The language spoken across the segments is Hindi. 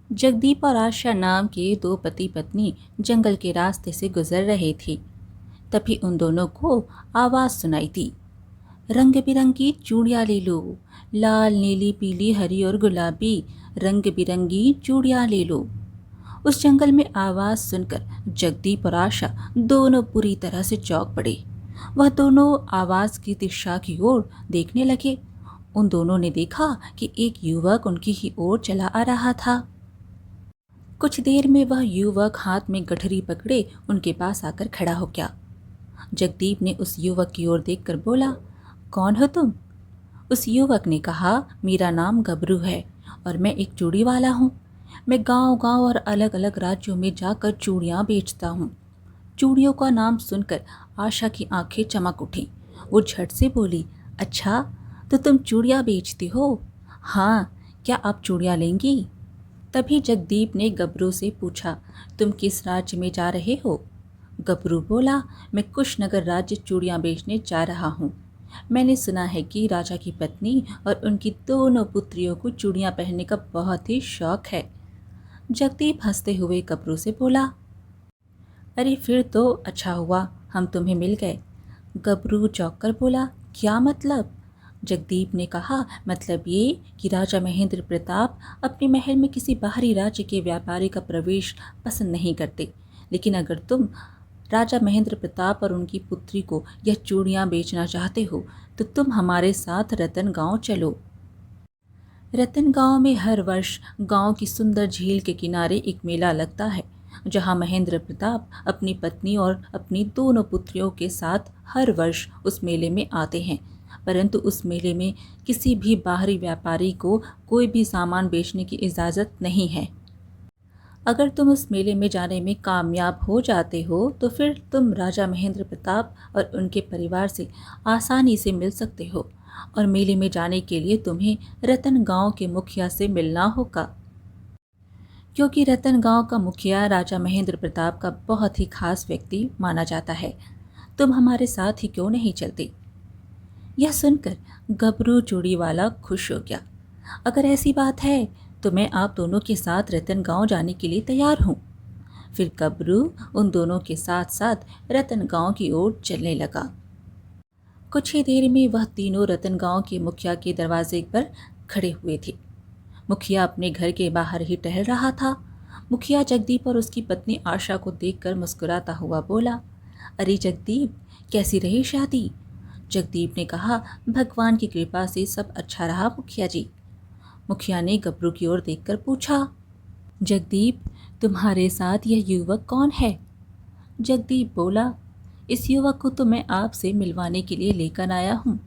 जगदीप और आशा नाम के दो पति पत्नी जंगल के रास्ते से गुजर रहे थे। तभी उन दोनों को आवाज सुनाई दी, रंग बिरंगी चूड़ियाँ ले लो, लाल नीली पीली हरी और गुलाबी, रंग बिरंगी चूड़ियाँ ले लो। उस जंगल में आवाज सुनकर जगदीप और आशा दोनों पूरी तरह से चौंक पड़े। वह दोनों आवाज की दिशा की ओर देखने लगे। उन दोनों ने देखा कि एक युवक उनकी ही ओर चला आ रहा था। कुछ देर में वह युवक हाथ में गठरी पकड़े उनके पास आकर खड़ा हो गया। जगदीप ने उस युवक की ओर देखकर बोला, कौन हो तुम? उस युवक ने कहा, मेरा नाम गबरू है और मैं एक चूड़ी वाला हूँ। मैं गांव-गांव और अलग अलग राज्यों में जाकर चूड़ियाँ बेचता हूँ। चूड़ियों का नाम सुनकर आशा की आंखें चमक उठी। वो झट से बोली, अच्छा तो तुम चूड़ियाँ बेचती हो? हाँ, क्या आप चूड़ियाँ लेंगी? तभी जगदीप ने गबरू से पूछा, तुम किस राज्य में जा रहे हो? गबरू बोला, मैं कुशनगर राज्य चूड़ियाँ बेचने जा रहा हूँ। मैंने सुना है कि राजा की पत्नी और उनकी दोनों पुत्रियों को चूड़ियाँ पहनने का बहुत ही शौक है। जगदीप हंसते हुए गबरू से बोला, अरे फिर तो अच्छा हुआ हम तुम्हें मिल गए। गबरू चौंक कर बोला, क्या मतलब? जगदीप ने कहा, मतलब ये कि राजा महेंद्र प्रताप अपने महल में किसी बाहरी राज्य के व्यापारी का प्रवेश पसंद नहीं करते। लेकिन अगर तुम राजा महेंद्र प्रताप और उनकी पुत्री को यह चूड़ियाँ बेचना चाहते हो तो तुम हमारे साथ रतन गांव चलो। रतन गांव में हर वर्ष गांव की सुंदर झील के किनारे एक मेला लगता है, जहां महेंद्र प्रताप अपनी पत्नी और अपनी दोनों पुत्रियों के साथ हर वर्ष उस मेले में आते हैं। परंतु उस मेले में किसी भी बाहरी व्यापारी को कोई भी सामान बेचने की इजाज़त नहीं है। अगर तुम उस मेले में जाने में कामयाब हो जाते हो तो फिर तुम राजा महेंद्र प्रताप और उनके परिवार से आसानी से मिल सकते हो और मेले में जाने के लिए तुम्हें रतन गांव के मुखिया से मिलना होगा, क्योंकि रतन गांव का मुखिया राजा महेंद्र प्रताप का बहुत ही खास व्यक्ति माना जाता है। तुम हमारे साथ ही क्यों नहीं चलते? यह सुनकर गबरू चूड़ी वाला खुश हो गया। अगर ऐसी बात है तो मैं आप दोनों के साथ रतन गांव जाने के लिए तैयार हूँ। फिर गबरू उन दोनों के साथ साथ रतन गांव की ओर चलने लगा। कुछ ही देर में वह तीनों रतन गांव के मुखिया के दरवाजे पर खड़े हुए थे। मुखिया अपने घर के बाहर ही टहल रहा था। मुखिया जगदीप और उसकी पत्नी आशा को देखकर मुस्कुराता हुआ बोला, अरे जगदीप, कैसी रही शादी? जगदीप ने कहा, भगवान की कृपा से सब अच्छा रहा मुखिया जी। मुखिया ने गबरू की ओर देखकर पूछा, जगदीप, तुम्हारे साथ यह युवक कौन है? जगदीप बोला, इस युवक को तो मैं आपसे मिलवाने के लिए लेकर आया हूँ।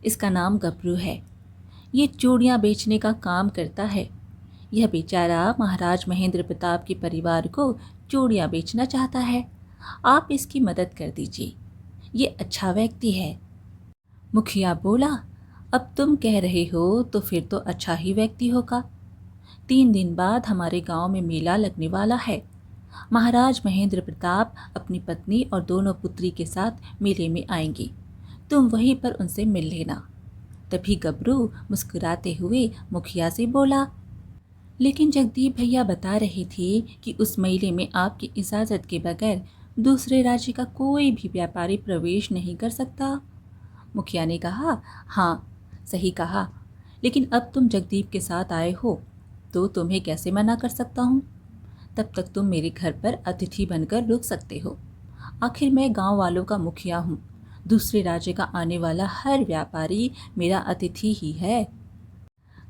इसका नाम गबरू है। ये चूड़ियाँ बेचने का काम करता है। यह बेचारा महाराज महेंद्र प्रताप के परिवार को चूड़ियाँ बेचना चाहता है। आप इसकी मदद कर दीजिए। ये अच्छा व्यक्ति है। मुखिया बोला, अब तुम कह रहे हो तो फिर तो अच्छा ही व्यक्ति होगा। 3 दिन बाद हमारे गांव में मेला लगने वाला है। महाराज महेंद्र प्रताप अपनी पत्नी और दोनों पुत्री के साथ मेले में आएंगे। तुम वहीं पर उनसे मिल लेना। तभी गबरू मुस्कुराते हुए मुखिया से बोला, लेकिन जगदीप भैया बता रहे थे कि उस मेले में आपकी इजाज़त के बगैर दूसरे राज्य का कोई भी व्यापारी प्रवेश नहीं कर सकता। मुखिया ने कहा, हाँ, सही कहा, लेकिन अब तुम जगदीप के साथ आए हो तो तुम्हें कैसे मना कर सकता हूँ? तब तक तुम मेरे घर पर अतिथि बनकर रुक सकते हो। आखिर मैं गांव वालों का मुखिया हूँ। दूसरे राज्य का आने वाला हर व्यापारी मेरा अतिथि ही है।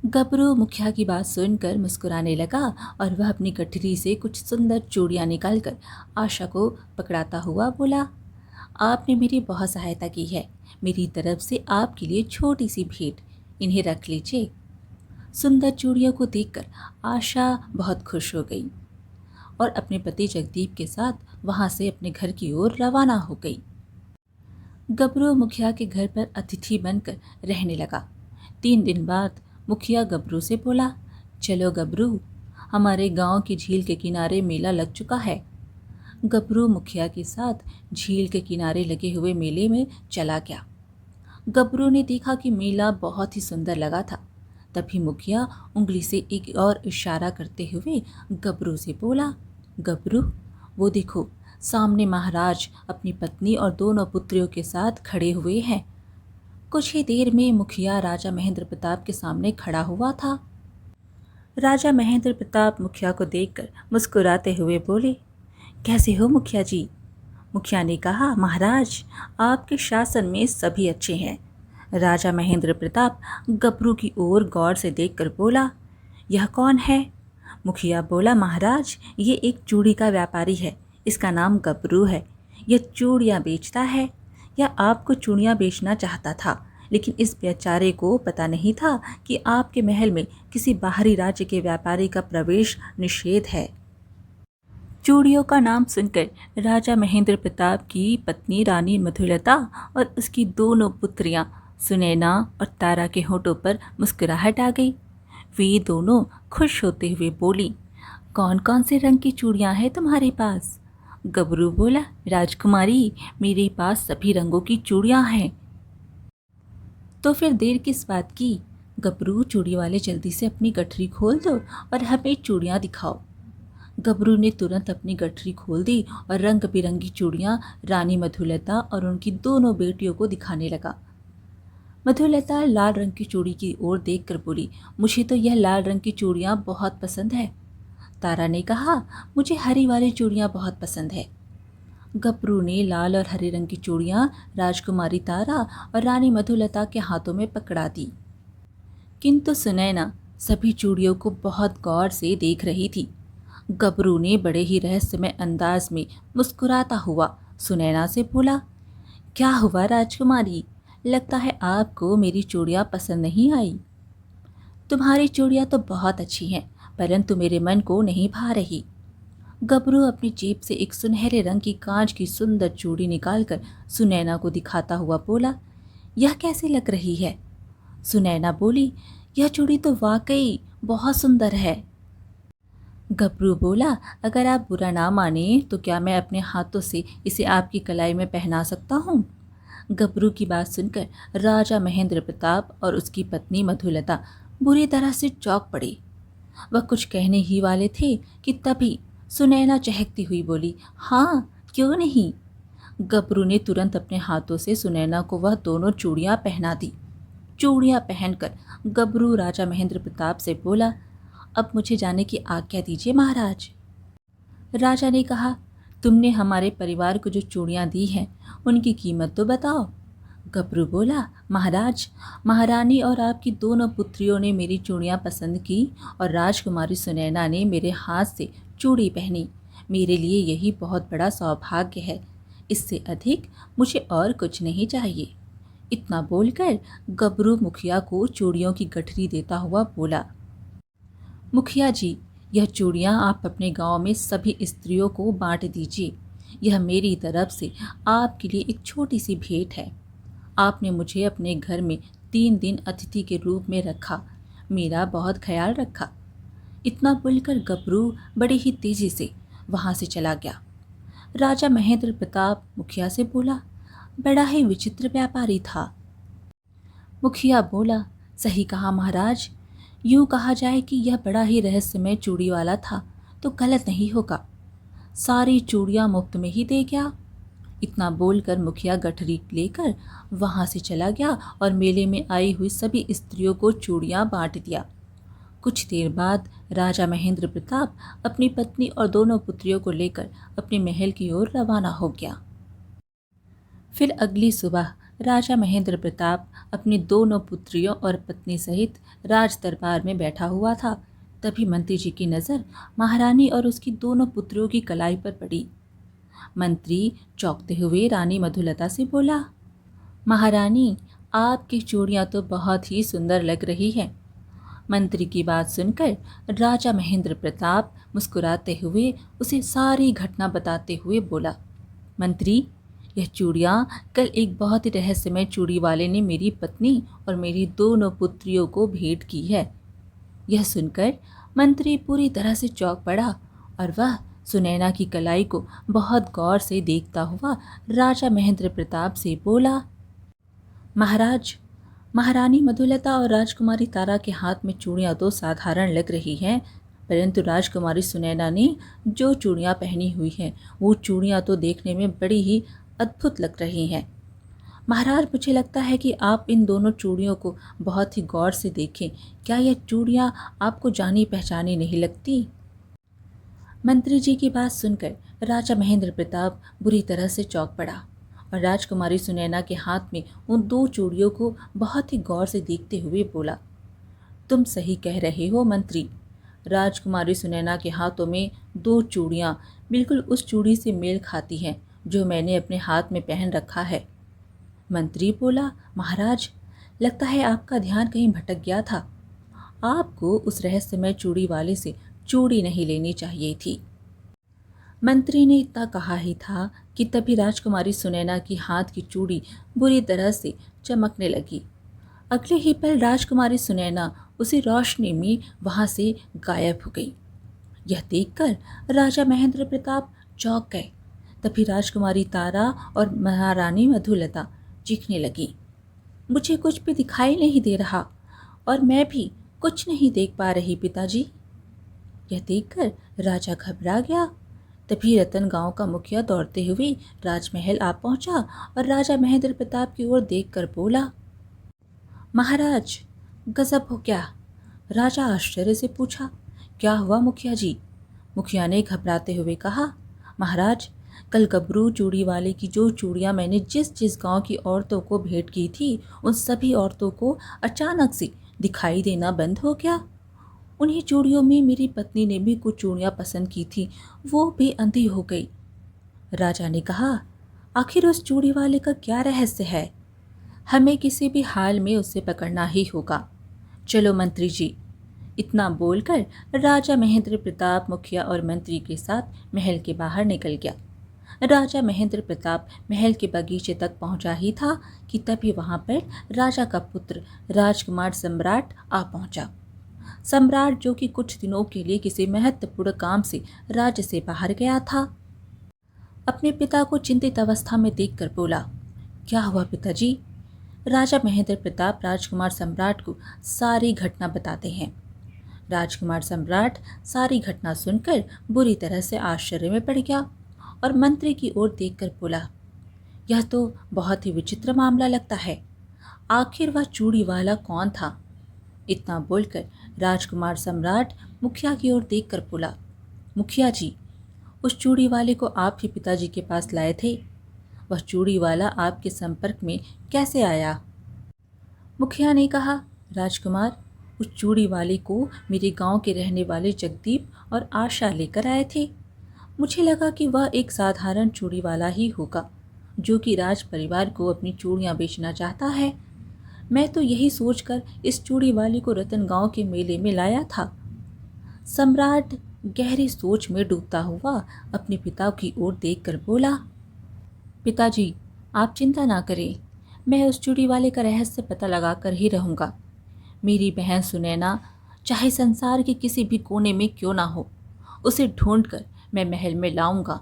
गबरू मुखिया की बात सुनकर मुस्कुराने लगा और वह अपनी गठरी से कुछ सुंदर चूड़ियाँ निकालकर आशा को पकड़ाता हुआ बोला, आपने मेरी बहुत सहायता की है। मेरी तरफ से आपके लिए छोटी सी भेंट, इन्हें रख लीजिए। सुंदर चूड़ियों को देखकर आशा बहुत खुश हो गई और अपने पति जगदीप के साथ वहां से अपने घर की ओर रवाना हो गई। गबरू मुखिया के घर पर अतिथि बनकर रहने लगा। 3 दिन बाद मुखिया गबरू से बोला, चलो गबरू, हमारे गांव की झील के किनारे मेला लग चुका है। गबरू मुखिया के साथ झील के किनारे लगे हुए मेले में चला गया। गबरू ने देखा कि मेला बहुत ही सुंदर लगा था। तभी मुखिया उंगली से एक और इशारा करते हुए गबरू से बोला, गबरू वो देखो, सामने महाराज अपनी पत्नी और दोनों पुत्रियों के साथ खड़े हुए हैं। कुछ ही देर में मुखिया राजा महेंद्र प्रताप के सामने खड़ा हुआ था। राजा महेंद्र प्रताप मुखिया को देखकर मुस्कुराते हुए बोले, कैसे हो मुखिया जी? मुखिया ने कहा, महाराज आपके शासन में सभी अच्छे हैं। राजा महेंद्र प्रताप गबरू की ओर गौर से देखकर बोला, यह कौन है? मुखिया बोला, महाराज ये एक चूड़ी का व्यापारी है, इसका नाम गबरू है। यह चूड़ियाँ बेचता है, या आपको चूड़ियाँ बेचना चाहता था, लेकिन इस बेचारे को पता नहीं था कि आपके महल में किसी बाहरी राज्य के व्यापारी का प्रवेश निषेध है। चूड़ियों का नाम सुनकर राजा महेंद्र प्रताप की पत्नी रानी मधुलता और उसकी दोनों पुत्रियां सुनैना और तारा के होठों पर मुस्कुराहट आ गई। वे दोनों खुश होते हुए बोली, कौन कौन से रंग की चूड़ियां हैं तुम्हारे पास? गबरू बोला, राजकुमारी मेरे पास सभी रंगों की चूड़ियां हैं। तो फिर देर किस बात की? गबरू चूड़ी वाले जल्दी से अपनी गठरी खोल दो और हमें चूड़ियाँ दिखाओ। गबरू ने तुरंत अपनी गठरी खोल दी और रंग बिरंगी चूड़ियाँ रानी मधुलता और उनकी दोनों बेटियों को दिखाने लगा। मधुलता लाल रंग की चूड़ी की ओर देखकर बोली, मुझे तो यह लाल रंग की चूड़ियाँ बहुत पसंद है। तारा ने कहा, मुझे हरी वाली चूड़ियाँ बहुत पसंद है। गबरू ने लाल और हरे रंग की चूड़ियाँ राजकुमारी तारा और रानी मधुलता के हाथों में पकड़ा दी। किंतु सुनैना सभी चूड़ियों को बहुत गौर से देख रही थी। गबरू ने बड़े ही रहस्यमय अंदाज में मुस्कुराता हुआ सुनैना से बोला, क्या हुआ राजकुमारी? लगता है आपको मेरी चूड़ियाँ पसंद नहीं आई। तुम्हारी चूड़ियाँ तो बहुत अच्छी हैं, परंतु मेरे मन को नहीं भा रही। गबरू अपनी जेब से एक सुनहरे रंग की कांच की सुंदर चूड़ी निकालकर सुनैना को दिखाता हुआ बोला, यह कैसी लग रही है? सुनैना बोली, यह चूड़ी तो वाकई बहुत सुंदर है। गबरू बोला, अगर आप बुरा ना माने तो क्या मैं अपने हाथों से इसे आपकी कलाई में पहना सकता हूँ? गबरू की बात सुनकर राजा महेंद्र प्रताप और उसकी पत्नी मधुलता बुरी तरह से चौंक पड़ी। वह कुछ कहने ही वाले थे कि तभी सुनैना चहकती हुई बोली, हाँ क्यों नहीं। गबरू ने तुरंत अपने हाथों से सुनैना को वह दोनों चूड़ियाँ पहना दी। चूड़ियाँ पहनकर गबरू राजा महेंद्र प्रताप से बोला, अब मुझे जाने की आज्ञा दीजिए महाराज। राजा ने कहा, तुमने हमारे परिवार को जो चूड़ियाँ दी हैं उनकी कीमत तो बताओ। गबरू बोला, महाराज महारानी और आपकी दोनों पुत्रियों ने मेरी चूड़ियाँ पसंद की और राजकुमारी सुनैना ने मेरे हाथ से चूड़ी पहनी। मेरे लिए यही बहुत बड़ा सौभाग्य है, इससे अधिक मुझे और कुछ नहीं चाहिए। इतना बोलकर गबरू मुखिया को चूड़ियों की गठरी देता हुआ बोला, मुखिया जी यह चूड़ियाँ आप अपने गांव में सभी स्त्रियों को बांट दीजिए। यह मेरी तरफ से आपके लिए एक छोटी सी भेंट है। आपने मुझे अपने घर में 3 दिन अतिथि के रूप में रखा, मेरा बहुत ख्याल रखा। इतना बोलकर गबरू बड़ी ही तेजी से वहाँ से चला गया। राजा महेंद्र प्रताप मुखिया से बोला, बड़ा ही विचित्र व्यापारी था। मुखिया बोला, सही कहा महाराज, यूँ कहा जाए कि यह बड़ा ही रहस्यमय चूड़ी वाला था तो गलत नहीं होगा। सारी चूड़ियाँ मुफ्त में ही दे गया। इतना बोलकर मुखिया गठरी लेकर वहाँ से चला गया और मेले में आई हुई सभी स्त्रियों को चूड़ियाँ बांट दिया। कुछ देर बाद राजा महेंद्र प्रताप अपनी पत्नी और दोनों पुत्रियों को लेकर अपने महल की ओर रवाना हो गया। फिर अगली सुबह राजा महेंद्र प्रताप अपनी दोनों पुत्रियों और पत्नी सहित राज दरबार में बैठा हुआ था। तभी मंत्री जी की नज़र महारानी और उसकी दोनों पुत्रियों की कलाई पर पड़ी। मंत्री चौंकते हुए रानी मधुलता से बोला, महारानी आपकी चूड़ियाँ तो बहुत ही सुंदर लग रही हैं। मंत्री की बात सुनकर राजा महेंद्र प्रताप मुस्कुराते हुए उसे सारी घटना बताते हुए बोला, मंत्री यह चूड़ियाँ कल एक बहुत ही रहस्यमय चूड़ी वाले ने मेरी पत्नी और मेरी दोनों पुत्रियों को भेंट की है। यह सुनकर मंत्री पूरी तरह से चौंक पड़ा और वह सुनैना की कलाई को बहुत गौर से देखता हुआ राजा महेंद्र प्रताप से बोला, महाराज महारानी मधुलता और राजकुमारी तारा के हाथ में चूड़ियाँ तो साधारण लग रही हैं, परंतु राजकुमारी सुनैना ने जो चूड़ियाँ पहनी हुई हैं वो चूड़ियाँ तो देखने में बड़ी ही अद्भुत लग रही हैं। महाराज, मुझे लगता है कि आप इन दोनों चूड़ियों को बहुत ही गौर से देखें। क्या यह चूड़ियाँ आपको जानी पहचानी नहीं लगती? मंत्री जी की बात सुनकर राजा महेंद्र प्रताप बुरी तरह से चौंक पड़ा और राजकुमारी सुनैना के हाथ में उन दो चूड़ियों को बहुत ही गौर से देखते हुए बोला, तुम सही कह रहे हो मंत्री। राजकुमारी सुनैना के हाथों में दो चूड़ियाँ बिल्कुल उस चूड़ी से मेल खाती हैं जो मैंने अपने हाथ में पहन रखा है। मंत्री बोला, महाराज, लगता है आपका ध्यान कहीं भटक गया था। आपको उस रहस्यमय चूड़ी वाले से चूड़ी नहीं लेनी चाहिए थी। मंत्री ने इतना कहा ही था कि तभी राजकुमारी सुनैना की हाथ की चूड़ी बुरी तरह से चमकने लगी। अगले ही पल राजकुमारी सुनैना उसी रोशनी में वहां से गायब हो गई। यह देखकर राजा महेंद्र प्रताप चौंक गए। तभी राजकुमारी तारा और महारानी मधुलता चीखने लगी, मुझे कुछ भी दिखाई नहीं दे रहा और मैं भी कुछ नहीं देख पा रही पिताजी। यह देखकर राजा घबरा गया। तभी रतन गांव का मुखिया दौड़ते हुए राजमहल आ पहुंचा और राजा महेंद्र प्रताप की ओर देखकर बोला, महाराज, गजब हो गया। राजा आश्चर्य से पूछा, क्या हुआ मुखिया जी? मुखिया ने घबराते हुए कहा, महाराज, कल गबरू चूड़ी वाले की जो चूड़ियाँ मैंने जिस जिस गांव की औरतों को भेंट की थी उन सभी औरतों को अचानक से दिखाई देना बंद हो गया। उन्हीं चूड़ियों में मेरी पत्नी ने भी कुछ चूड़ियाँ पसंद की थी, वो भी अंधी हो गई। राजा ने कहा, आखिर उस चूड़ी वाले का क्या रहस्य है? हमें किसी भी हाल में उसे पकड़ना ही होगा। चलो मंत्री जी। इतना बोलकर राजा महेंद्र प्रताप मुखिया और मंत्री के साथ महल के बाहर निकल गया। राजा महेंद्र प्रताप महल के बगीचे तक पहुंचा ही था कि तभी वहां पर राजा का पुत्र राजकुमार सम्राट आ पहुंचा। सम्राट, जो कि कुछ दिनों के लिए किसी महत्वपूर्ण काम से राज्य से बाहर गया था, अपने पिता को चिंतित अवस्था में देखकर बोला, क्या हुआ पिताजी? राजा महेंद्र प्रताप राजकुमार सम्राट को सारी घटना बताते हैं। राजकुमार सम्राट सारी घटना सुनकर बुरी तरह से आश्चर्य में पड़ गया और मंत्री की ओर देखकर बोला, यह तो बहुत ही विचित्र मामला लगता है। आखिर वह चूड़ी वाला कौन था? इतना बोलकर राजकुमार सम्राट मुखिया की ओर देखकर बोला, मुखिया जी, उस चूड़ी वाले को आप ही पिताजी के पास लाए थे। वह चूड़ी वाला आपके संपर्क में कैसे आया? मुखिया ने कहा, राजकुमार, उस चूड़ी वाले को मेरे गांव के रहने वाले जगदीप और आशा लेकर आए थे। मुझे लगा कि वह एक साधारण चूड़ी वाला ही होगा जो कि राज परिवार को अपनी चूड़ियाँ बेचना चाहता है। मैं तो यही सोचकर इस चूड़ी वाले को रतन गांव के मेले में लाया था। सम्राट गहरी सोच में डूबता हुआ अपने पिता की ओर देखकर बोला, पिताजी, आप चिंता ना करें, मैं उस चूड़ी वाले का रहस्य पता लगाकर ही रहूँगा। मेरी बहन सुनैना चाहे संसार के किसी भी कोने में क्यों ना हो, उसे ढूंढकर मैं महल में लाऊंगा।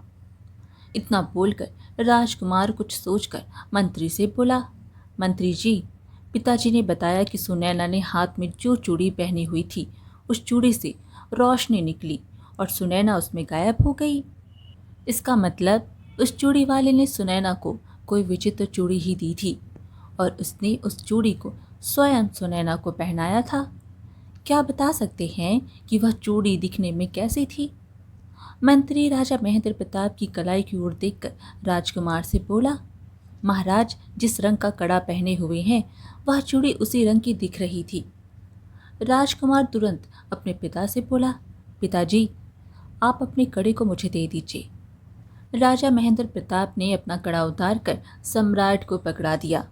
इतना बोलकर राजकुमार कुछ सोचकर मंत्री से बोला, मंत्री जी, पिताजी ने बताया कि सुनैना ने हाथ में जो चूड़ी पहनी हुई थी उस चूड़ी से रोशनी निकली और सुनैना उसमें गायब हो गई। इसका मतलब उस चूड़ी वाले ने सुनैना को कोई विचित्र चूड़ी ही दी थी और उसने उस चूड़ी को स्वयं सुनैना को पहनाया था। क्या बता सकते हैं कि वह चूड़ी दिखने में कैसी थी? मंत्री राजा महेंद्र प्रताप की कलाई की ओर देखकर राजकुमार से बोला, महाराज, जिस रंग का कड़ा पहने हुए हैं वह चूड़ी उसी रंग की दिख रही थी। राजकुमार तुरंत अपने पिता से बोला, पिताजी, आप अपने कड़े को मुझे दे दीजिए। राजा महेंद्र प्रताप ने अपना कड़ा उतारकर सम्राट को पकड़ा दिया।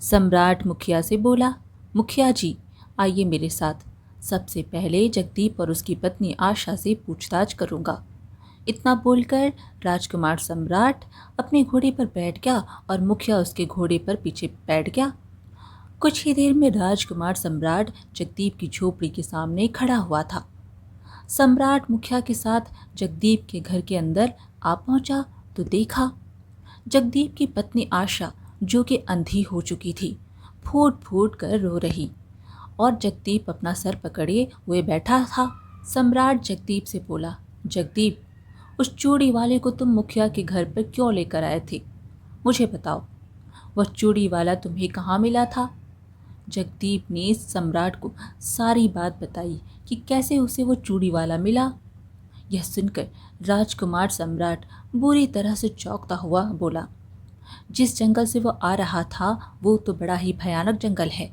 सम्राट मुखिया से बोला, मुखिया जी, आइए मेरे साथ। सबसे पहले जगदीप और उसकी पत्नी आशा से पूछताछ करूंगा। इतना बोलकर राजकुमार सम्राट अपने घोड़े पर बैठ गया और मुखिया उसके घोड़े पर पीछे बैठ गया। कुछ ही देर में राजकुमार सम्राट जगदीप की झोपड़ी के सामने खड़ा हुआ था। सम्राट मुखिया के साथ जगदीप के घर के अंदर आ पहुंचा तो देखा जगदीप की पत्नी आशा, जो कि अंधी हो चुकी थी, फूट फूट कर रो रही और जगदीप अपना सर पकड़े हुए बैठा था। सम्राट जगदीप से बोला, जगदीप, उस चूड़ी वाले को तुम मुखिया के घर पर क्यों लेकर आए थे? मुझे बताओ, वह चूड़ी वाला तुम्हें कहाँ मिला था? जगदीप ने सम्राट को सारी बात बताई कि कैसे उसे वो चूड़ी वाला मिला। यह सुनकर राजकुमार सम्राट बुरी तरह से चौंकता हुआ बोला, जिस जंगल से वो आ रहा था वो तो बड़ा ही भयानक जंगल है।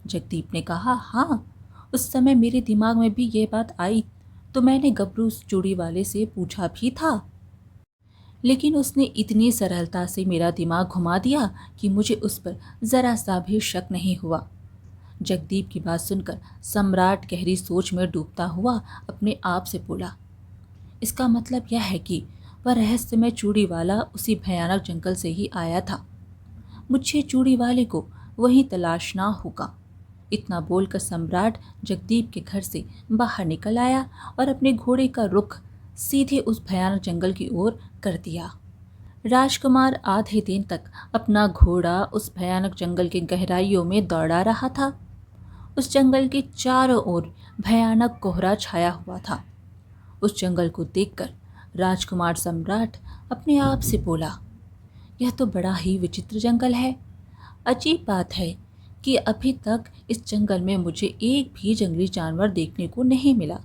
जगदीप ने कहा, हाँ, उस समय मेरे दिमाग में भी ये बात आई तो मैंने गबरू उस चूड़ी वाले से पूछा भी था, लेकिन उसने इतनी सरलता से मेरा दिमाग घुमा दिया कि मुझे उस पर ज़रा सा भी शक नहीं हुआ। जगदीप की बात सुनकर सम्राट गहरी सोच में डूबता हुआ अपने आप से बोला, इसका मतलब यह है कि वह रहस्यमय चूड़ी वाला उसी भयानक जंगल से ही आया था। मुझे चूड़ी वाले को वहीं तलाशना होगा। इतना बोलकर सम्राट जगदीप के घर से बाहर निकल आया और अपने घोड़े का रुख सीधे उस भयानक जंगल की ओर कर दिया। राजकुमार आधे दिन तक अपना घोड़ा उस भयानक जंगल के गहराइयों में दौड़ा रहा था। उस जंगल के चारों ओर भयानक कोहरा छाया हुआ था। उस जंगल को देखकर राजकुमार सम्राट अपने आप से बोला, यह तो बड़ा ही विचित्र जंगल है। अजीब बात है कि अभी तक इस जंगल में मुझे एक भी जंगली जानवर देखने को नहीं मिला।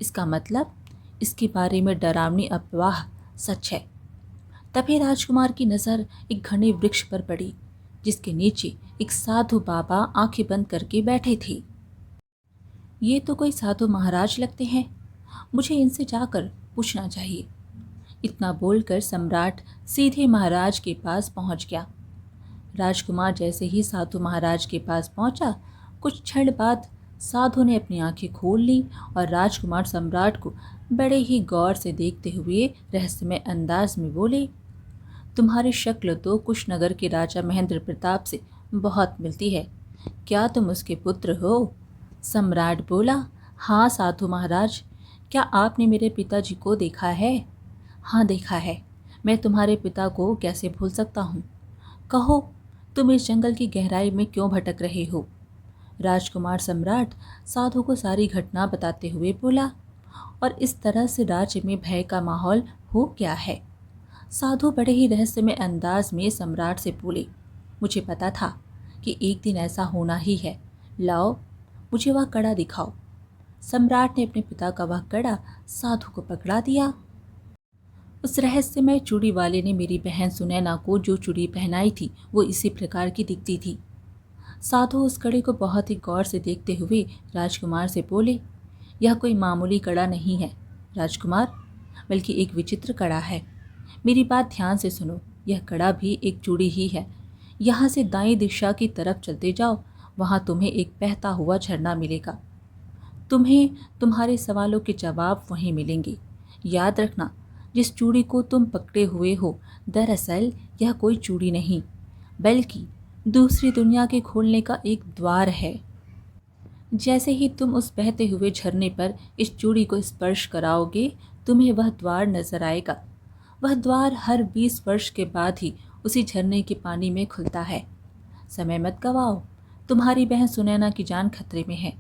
इसका मतलब इसके बारे में डरावनी अफवाह सच है। तभी राजकुमार की नज़र एक घने वृक्ष पर पड़ी, जिसके नीचे एक साधु बाबा आंखें बंद करके बैठे थे। ये तो कोई साधु महाराज लगते हैं, मुझे इनसे जाकर पूछना चाहिए। इतना बोलकर सम्राट सीधे महाराज के पास पहुंच गया। राजकुमार जैसे ही साधु महाराज के पास पहुंचा, कुछ क्षण बाद साधु ने अपनी आंखें खोल ली और राजकुमार सम्राट को बड़े ही गौर से देखते हुए रहस्यमय अंदाज में बोले, तुम्हारी शक्ल तो कुशनगर के राजा महेंद्र प्रताप से बहुत मिलती है। क्या तुम उसके पुत्र हो? सम्राट बोला, हाँ साधु महाराज, क्या आपने मेरे पिताजी को देखा है? हाँ देखा है। मैं तुम्हारे पिता को कैसे भूल सकता हूँ। कहो, तुम इस जंगल की गहराई में क्यों भटक रहे हो? राजकुमार सम्राट साधु को सारी घटना बताते हुए बोला, और इस तरह से राज्य में भय का माहौल हो गया है। साधु बड़े ही रहस्यमय अंदाज में सम्राट से बोले, मुझे पता था कि एक दिन ऐसा होना ही है। लाओ, मुझे वह कड़ा दिखाओ। सम्राट ने अपने पिता का वह कड़ा साधु को पकड़ा दिया। उस रहस्यमय चूड़ी वाले ने मेरी बहन सुनैना को जो चूड़ी पहनाई थी वो इसी प्रकार की दिखती थी। साधु उस कड़े को बहुत ही गौर से देखते हुए राजकुमार से बोले, यह कोई मामूली कड़ा नहीं है राजकुमार, बल्कि एक विचित्र कड़ा है। मेरी बात ध्यान से सुनो, यह कड़ा भी एक चूड़ी ही है। यहाँ से दाईं दिशा की तरफ चलते जाओ, वहाँ तुम्हें एक बहता हुआ झरना मिलेगा। तुम्हें तुम्हारे सवालों के जवाब वहीं मिलेंगे। याद रखना, जिस चूड़ी को तुम पकड़े हुए हो, दरअसल यह कोई चूड़ी नहीं, बल्कि दूसरी दुनिया के खोलने का एक द्वार है। जैसे ही तुम उस बहते हुए झरने पर इस चूड़ी को स्पर्श कराओगे, तुम्हें वह द्वार नजर आएगा। वह द्वार हर 20 वर्ष के बाद ही उसी झरने के पानी में खुलता है। समय मत गवाओ, तुम्हारी बहन सुनैना की जान खतरे में है।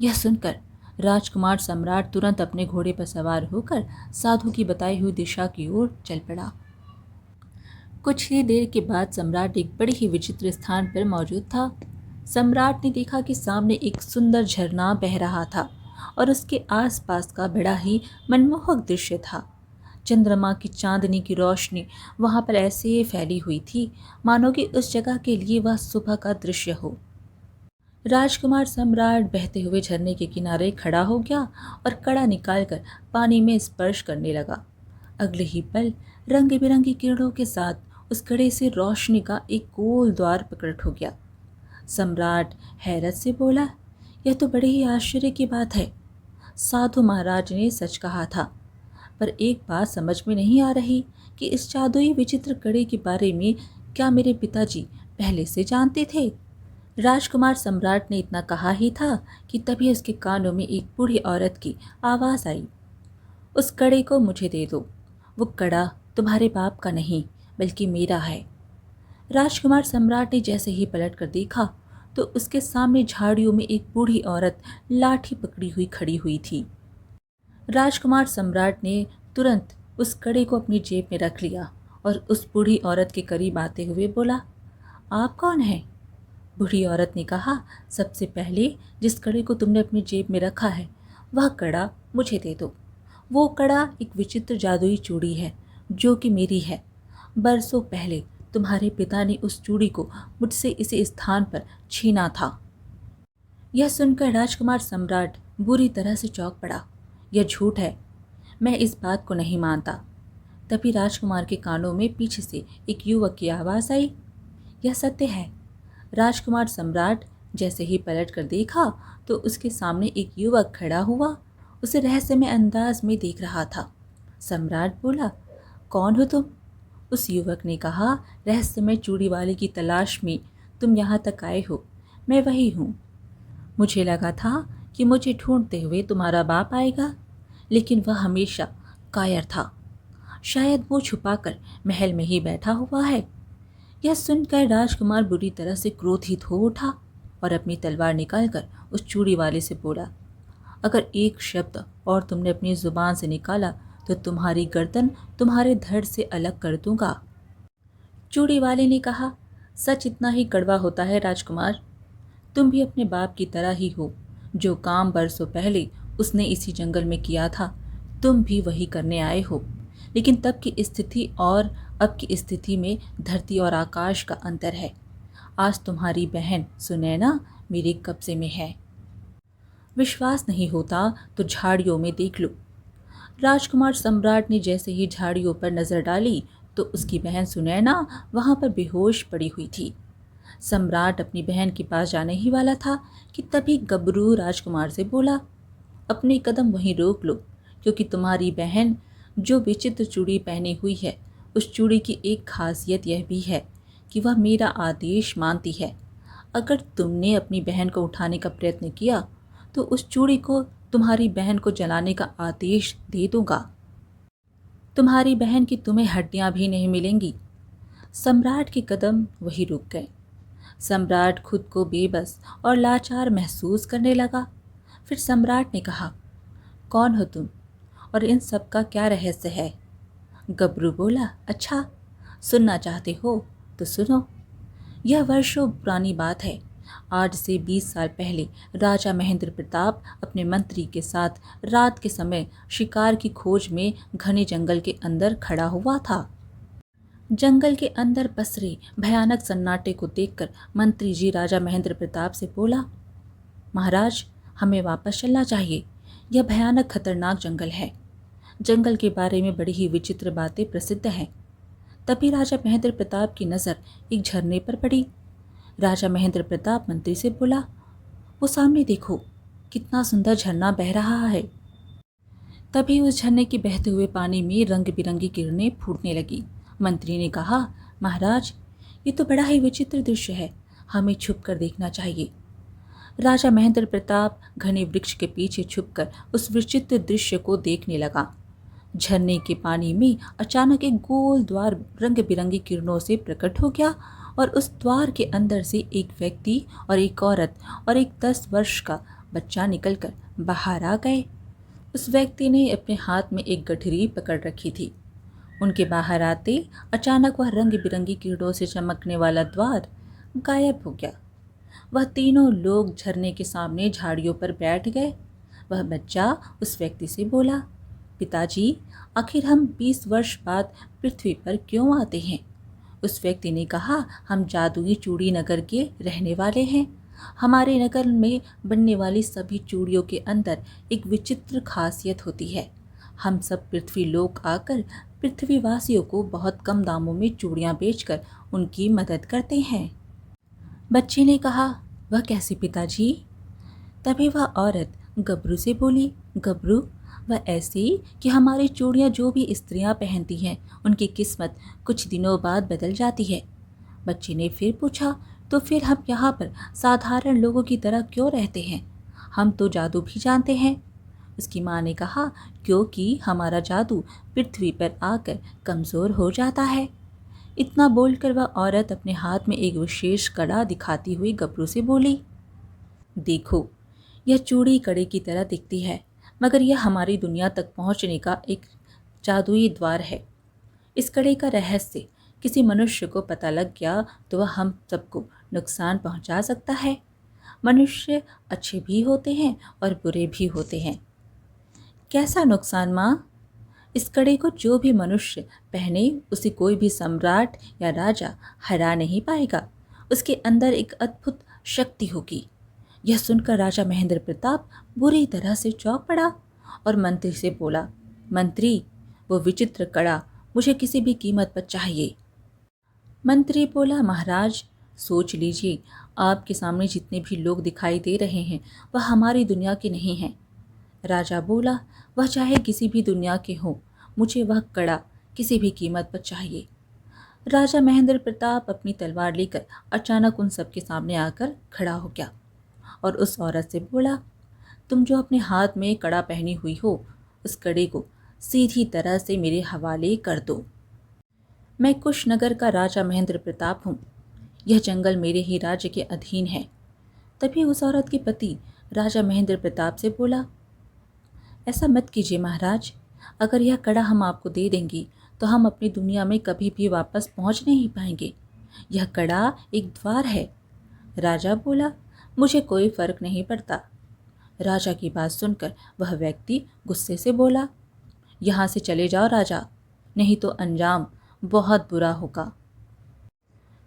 यह सुनकर राजकुमार सम्राट तुरंत अपने घोड़े पर सवार होकर साधु की बताई हुई दिशा की ओर चल पड़ा। कुछ ही देर के बाद सम्राट एक बड़े ही विचित्र स्थान पर मौजूद था। सम्राट ने देखा कि सामने एक सुंदर झरना बह रहा था और उसके आसपास का बड़ा ही मनमोहक दृश्य था। चंद्रमा की चांदनी की रोशनी वहां पर ऐसे फैली हुई थी मानो कि उस जगह के लिए वह सुबह का दृश्य हो। राजकुमार सम्राट बहते हुए झरने के किनारे खड़ा हो गया और कड़ा निकालकर पानी में स्पर्श करने लगा। अगले ही पल रंग बिरंगी किरणों के साथ उस कड़े से रोशनी का एक गोल द्वार प्रकट हो गया। सम्राट हैरत से बोला, यह तो बड़े ही आश्चर्य की बात है। साधु महाराज ने सच कहा था, पर एक बात समझ में नहीं आ रही कि इस जादुई विचित्र कड़े के बारे में क्या मेरे पिताजी पहले से जानते थे। राजकुमार सम्राट ने इतना कहा ही था कि तभी उसके कानों में एक बूढ़ी औरत की आवाज़ आई, उस कड़े को मुझे दे दो। वो कड़ा तुम्हारे बाप का नहीं, बल्कि मेरा है। राजकुमार सम्राट ने जैसे ही पलट कर देखा तो उसके सामने झाड़ियों में एक बूढ़ी औरत लाठी पकड़ी हुई खड़ी हुई थी। राजकुमार सम्राट ने तुरंत उस कड़े को अपनी जेब में रख लिया और उस बूढ़ी औरत के करीब आते हुए बोला, आप कौन हैं? बूढ़ी औरत ने कहा, सबसे पहले जिस कड़े को तुमने अपनी जेब में रखा है वह कड़ा मुझे दे दो। वो कड़ा एक विचित्र जादुई चूड़ी है जो कि मेरी है। बरसों पहले तुम्हारे पिता ने उस चूड़ी को मुझसे इसी स्थान पर छीना था। यह सुनकर राजकुमार सम्राट बुरी तरह से चौंक पड़ा। यह झूठ है, मैं इस बात को नहीं मानता। तभी राजकुमार के कानों में पीछे से एक युवक की आवाज़ आई, यह सत्य है। राजकुमार सम्राट जैसे ही पलट कर देखा तो उसके सामने एक युवक खड़ा हुआ उसे रहस्यमय अंदाज में देख रहा था। सम्राट बोला, कौन हो तुम? उस युवक ने कहा, रहस्यमय चूड़ी वाले की तलाश में तुम यहाँ तक आए हो। मैं वही हूँ। मुझे लगा था कि मुझे ढूंढते हुए तुम्हारा बाप आएगा, लेकिन वह हमेशा कायर था। शायद मुँह छुपाकर महल में ही बैठा हुआ है। यह सुनकर राजकुमार बुरी तरह से क्रोधित हो उठा और अपनी तलवार निकालकर उस चूड़ी वाले से बोला, अगर एक शब्द और तुमने अपनी जुबान से निकाला तो तुम्हारी गर्दन तुम्हारे धड़ से अलग कर दूंगा। चूड़ी वाले ने कहा, सच इतना ही कड़वा होता है राजकुमार। तुम भी अपने बाप की तरह ही हो। जो काम बरसों पहले उसने इसी जंगल में किया था तुम भी वही करने आए हो। लेकिन तब की स्थिति और अब की स्थिति में धरती और आकाश का अंतर है। आज तुम्हारी बहन सुनैना मेरे कब्जे में है। विश्वास नहीं होता तो झाड़ियों में देख लो। राजकुमार सम्राट ने जैसे ही झाड़ियों पर नजर डाली तो उसकी बहन सुनैना वहां पर बेहोश पड़ी हुई थी। सम्राट अपनी बहन के पास जाने ही वाला था कि तभी गबरू राजकुमार से बोला, अपने कदम वहीं रोक लो, क्योंकि तुम्हारी बहन जो विचित्र चूड़ी पहनी हुई है उस चूड़ी की एक खासियत यह भी है कि वह मेरा आदेश मानती है। अगर तुमने अपनी बहन को उठाने का प्रयत्न किया तो उस चूड़ी को तुम्हारी बहन को जलाने का आदेश दे दूंगा। तुम्हारी बहन की तुम्हें हड्डियां भी नहीं मिलेंगी। सम्राट के कदम वही रुक गए। सम्राट खुद को बेबस और लाचार महसूस करने लगा। फिर सम्राट ने कहा, कौन हो तुम और इन सब का क्या रहस्य है? गबरू बोला, अच्छा सुनना चाहते हो तो सुनो। यह वर्षों पुरानी बात है। आज से 20 साल पहले राजा महेंद्र प्रताप अपने मंत्री के साथ रात के समय शिकार की खोज में घने जंगल के अंदर खड़ा हुआ था। जंगल के अंदर पसरे भयानक सन्नाटे को देखकर मंत्री जी राजा महेंद्र प्रताप से बोला, महाराज हमें वापस चलना चाहिए। यह भयानक खतरनाक जंगल है। जंगल के बारे में बड़ी ही विचित्र बातें प्रसिद्ध हैं। तभी राजा महेंद्र प्रताप की नज़र एक झरने पर पड़ी। राजा महेंद्र प्रताप मंत्री से बोला, वो सामने देखो, कितना सुंदर झरना बह रहा है। तभी उस झरने के बहते हुए पानी में रंग बिरंगी किरणें फूटने लगी। मंत्री ने कहा, महाराज ये तो बड़ा ही विचित्र दृश्य है, हमें छुप कर देखना चाहिए। राजा महेंद्र प्रताप घने वृक्ष के पीछे छुपकर उस विचित्र दृश्य को देखने लगा। झरने के पानी में अचानक एक गोल द्वार रंग बिरंगी किरणों से प्रकट हो गया और उस द्वार के अंदर से एक व्यक्ति और एक औरत और एक 10 वर्ष का बच्चा निकलकर बाहर आ गए। उस व्यक्ति ने अपने हाथ में एक गठरी पकड़ रखी थी। उनके बाहर आते अचानक वह रंग बिरंगी किरणों से चमकने वाला द्वार गायब हो गया। वह तीनों लोग झरने के सामने झाड़ियों पर बैठ गए। वह बच्चा उस व्यक्ति से बोला, पिताजी आखिर हम 20 वर्ष बाद पृथ्वी पर क्यों आते हैं? उस व्यक्ति ने कहा, हम जादुई चूड़ी नगर के रहने वाले हैं। हमारे नगर में बनने वाली सभी चूड़ियों के अंदर एक विचित्र खासियत होती है। हम सब पृथ्वी लोक आकर पृथ्वीवासियों को बहुत कम दामों में चूड़ियाँ बेचकर उनकी मदद करते हैं। बच्चे ने कहा, वह कैसे पिताजी? तभी वह औरत गबरू से बोली, गबरू वह ऐसी कि हमारी चूड़ियाँ जो भी स्त्रियाँ पहनती हैं उनकी किस्मत कुछ दिनों बाद बदल जाती है। बच्चे ने फिर पूछा, तो फिर हम यहाँ पर साधारण लोगों की तरह क्यों रहते हैं? हम तो जादू भी जानते हैं। उसकी माँ ने कहा, क्योंकि हमारा जादू पृथ्वी पर आकर कमज़ोर हो जाता है। इतना बोलकर वह औरत अपने हाथ में एक विशेष कड़ा दिखाती हुई गबरू से बोली, देखो, यह चूड़ी कड़े की तरह दिखती है, मगर यह हमारी दुनिया तक पहुंचने का एक जादुई द्वार है। इस कड़े का रहस्य किसी मनुष्य को पता लग गया तो वह हम सबको नुकसान पहुंचा सकता है। मनुष्य अच्छे भी होते हैं और बुरे भी होते हैं। कैसा नुकसान माँ? इस कड़े को जो भी मनुष्य पहने उसे कोई भी सम्राट या राजा हरा नहीं पाएगा। उसके अंदर एक अद्भुत शक्ति होगी। यह सुनकर राजा महेंद्र प्रताप बुरी तरह से चौंक पड़ा और मंत्री से बोला, मंत्री, वो विचित्र कड़ा मुझे किसी भी कीमत पर चाहिए। मंत्री बोला, महाराज, सोच लीजिए, आपके सामने जितने भी लोग दिखाई दे रहे हैं वह हमारी दुनिया के नहीं हैं। राजा बोला, वह चाहे किसी भी दुनिया के हों, मुझे वह कड़ा किसी भी कीमत पर चाहिए। राजा महेंद्र प्रताप अपनी तलवार लेकर अचानक उन सबके सामने आकर खड़ा हो गया और उस औरत से बोला, तुम जो अपने हाथ में कड़ा पहनी हुई हो, उस कड़े को सीधी तरह से मेरे हवाले कर दो। मैं कुशनगर का राजा महेंद्र प्रताप हूँ। यह जंगल मेरे ही राज्य के अधीन है। तभी उस औरत के पति राजा महेंद्र प्रताप से बोला, ऐसा मत कीजिए महाराज, अगर यह कड़ा हम आपको दे देंगी तो हम अपनी दुनिया में कभी भी वापस पहुंच नहीं पाएंगे। यह कड़ा एक द्वार है। राजा बोला, मुझे कोई फर्क नहीं पड़ता। राजा की बात सुनकर वह व्यक्ति गुस्से से बोला, यहाँ से चले जाओ राजा, नहीं तो अंजाम बहुत बुरा होगा।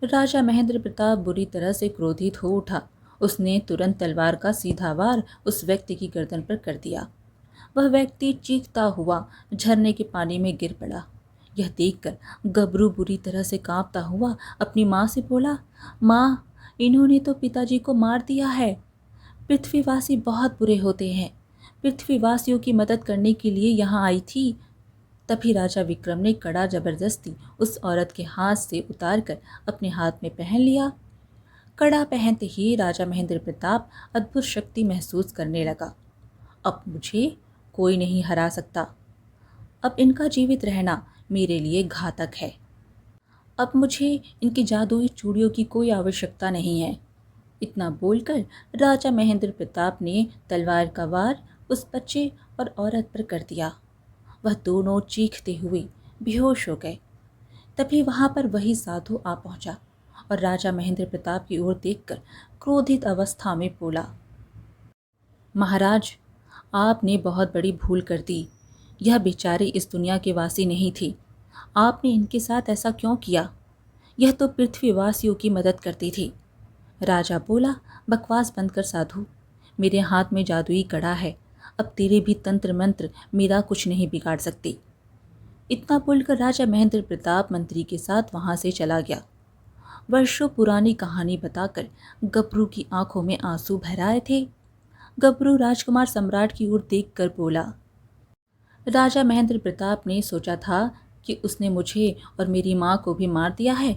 राजा महेंद्र प्रताप बुरी तरह से क्रोधित हो उठा। उसने तुरंत तलवार का सीधा वार उस व्यक्ति की गर्दन पर कर दिया। वह व्यक्ति चीखता हुआ झरने के पानी में गिर पड़ा। यह देखकर गबरू बुरी तरह से कांपता हुआ अपनी माँ से बोला, माँ, इन्होंने तो पिताजी को मार दिया है। पृथ्वीवासी बहुत बुरे होते हैं। पृथ्वीवासियों की मदद करने के लिए यहाँ आई थी। तभी राजा विक्रम ने कड़ा जबरदस्ती उस औरत के हाथ से उतारकर अपने हाथ में पहन लिया। कड़ा पहनते ही राजा महेंद्र प्रताप अद्भुत शक्ति महसूस करने लगा। अब मुझे कोई नहीं हरा सकता। अब इनका जीवित रहना मेरे लिए घातक है। अब मुझे इनकी जादुई चूड़ियों की कोई आवश्यकता नहीं है। इतना बोलकर राजा महेंद्र प्रताप ने तलवार का वार उस बच्चे और औरत पर कर दिया। वह दोनों चीखते हुए बेहोश हो गए। तभी वहां पर वही साधु आ पहुंचा और राजा महेंद्र प्रताप की ओर देखकर क्रोधित अवस्था में बोला, महाराज, आपने बहुत बड़ी भूल कर दी। यह बेचारे इस दुनिया के वासी नहीं थे। आपने इनके साथ ऐसा क्यों किया? यह तो पृथ्वीवासियों की मदद करती थी। राजा बोला, बकवास बंद कर साधु, मेरे हाथ में जादुई कड़ा है। अब तेरे भी तंत्र मंत्र मेरा कुछ नहीं बिगाड़ सकते। इतना बोलकर राजा महेंद्र प्रताप मंत्री के साथ वहां से चला गया। वर्षों पुरानी कहानी बताकर गबरू की आंखों में आंसू भर आए थे। गबरू राजकुमार सम्राट की ओर देखकर बोला, राजा महेंद्र प्रताप ने सोचा था कि उसने मुझे और मेरी माँ को भी मार दिया है,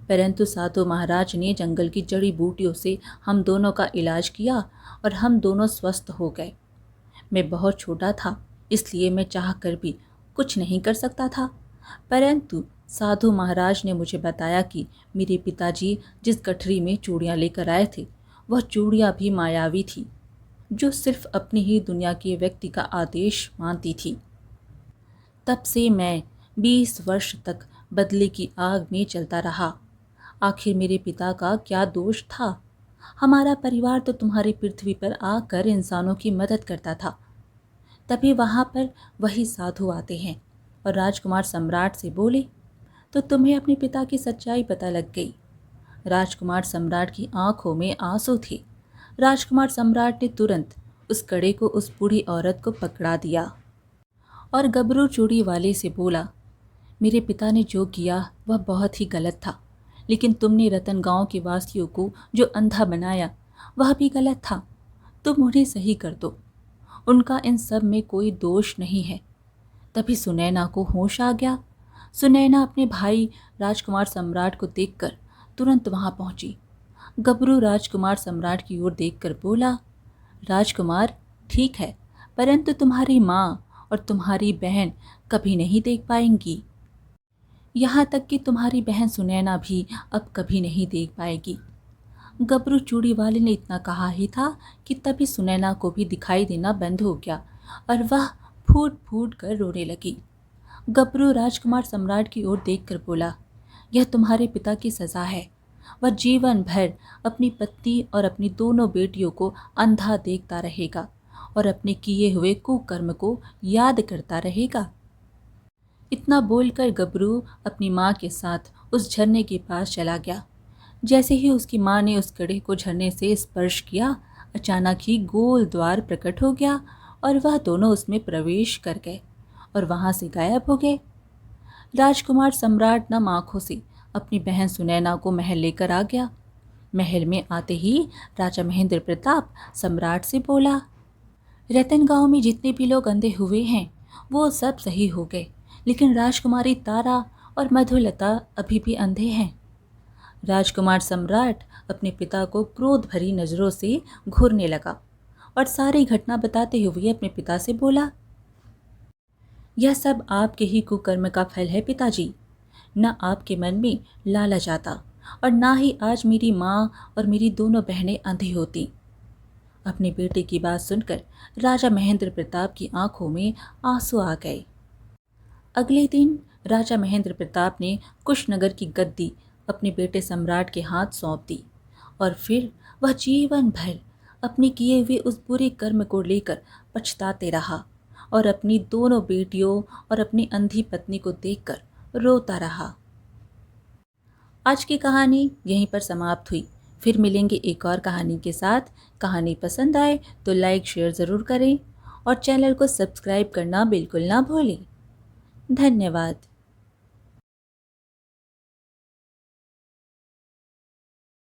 परंतु साधु महाराज ने जंगल की जड़ी बूटियों से हम दोनों का इलाज किया और हम दोनों स्वस्थ हो गए। मैं बहुत छोटा था, इसलिए मैं चाह कर भी कुछ नहीं कर सकता था, परंतु साधु महाराज ने मुझे बताया कि मेरे पिताजी जिस गठरी में चूड़ियाँ लेकर आए थे वह चूड़ियाँ भी मायावी थी, जो सिर्फ अपनी ही दुनिया के व्यक्ति का आदेश मानती थी। तब से मैं 20 वर्ष तक बदले की आग में चलता रहा। आखिर मेरे पिता का क्या दोष था? हमारा परिवार तो तुम्हारी पृथ्वी पर आकर इंसानों की मदद करता था। तभी वहाँ पर वही साधु आते हैं और राजकुमार सम्राट से बोले, तो तुम्हें अपने पिता की सच्चाई पता लग गई। राजकुमार सम्राट की आंखों में आंसू थे। राजकुमार सम्राट ने तुरंत उस कड़े को उस बूढ़ी औरत को पकड़ा दिया और गबरू चूड़ी वाले से बोला, मेरे पिता ने जो किया वह बहुत ही गलत था, लेकिन तुमने रतन गांव के वासियों को जो अंधा बनाया वह भी गलत था। तुम उन्हें सही कर दो, उनका इन सब में कोई दोष नहीं है। तभी सुनैना को होश आ गया। सुनैना अपने भाई राजकुमार सम्राट को देखकर तुरंत वहां पहुंची। गबरू राजकुमार सम्राट की ओर देखकर बोला, राजकुमार, ठीक है, परंतु तुम्हारी माँ और तुम्हारी बहन कभी नहीं देख पाएंगी। यहाँ तक कि तुम्हारी बहन सुनैना भी अब कभी नहीं देख पाएगी। गबरू चूड़ी वाले ने इतना कहा ही था कि तभी सुनैना को भी दिखाई देना बंद हो गया और वह फूट फूट कर रोने लगी। गबरू राजकुमार सम्राट की ओर देखकर बोला, यह तुम्हारे पिता की सज़ा है। वह जीवन भर अपनी पत्नी और अपनी दोनों बेटियों को अंधा देखता रहेगा और अपने किए हुए कुकर्म को याद करता रहेगा। इतना बोलकर गबरू अपनी माँ के साथ उस झरने के पास चला गया। जैसे ही उसकी माँ ने उस कड़े को झरने से स्पर्श किया, अचानक ही गोल द्वार प्रकट हो गया और वह दोनों उसमें प्रवेश कर गए और वहां से गायब हो गए। राजकुमार सम्राट नम आंखों से अपनी बहन सुनैना को महल लेकर आ गया। महल में आते ही राजा महेंद्र प्रताप सम्राट से बोला, रतन गांव में जितने भी लोग अंधे हुए हैं वो सब सही हो गए, लेकिन राजकुमारी तारा और मधुलता अभी भी अंधे हैं। राजकुमार सम्राट अपने पिता को क्रोध भरी नजरों से घूरने लगा और सारी घटना बताते हुए अपने पिता से बोला, यह सब आपके ही कुकर्म का फल है पिताजी। न आपके मन में लालच आता और ना ही आज मेरी माँ और मेरी दोनों बहनें अंधी होती। अपने बेटे की बात सुनकर राजा महेंद्र प्रताप की आंखों में आंसू आ गए। अगले दिन राजा महेंद्र प्रताप ने कुशनगर की गद्दी अपने बेटे सम्राट के हाथ सौंप दी और फिर वह जीवन भर अपने किए हुए उस बुरे कर्म को लेकर पछताते रहा और अपनी दोनों बेटियों और अपनी अंधी पत्नी को देखकर रोता रहा। आज की कहानी यहीं पर समाप्त हुई। फिर मिलेंगे एक और कहानी के साथ। कहानी पसंद आए तो लाइक शेयर ज़रूर करें और चैनल को सब्सक्राइब करना बिल्कुल ना भूलें। धन्यवाद।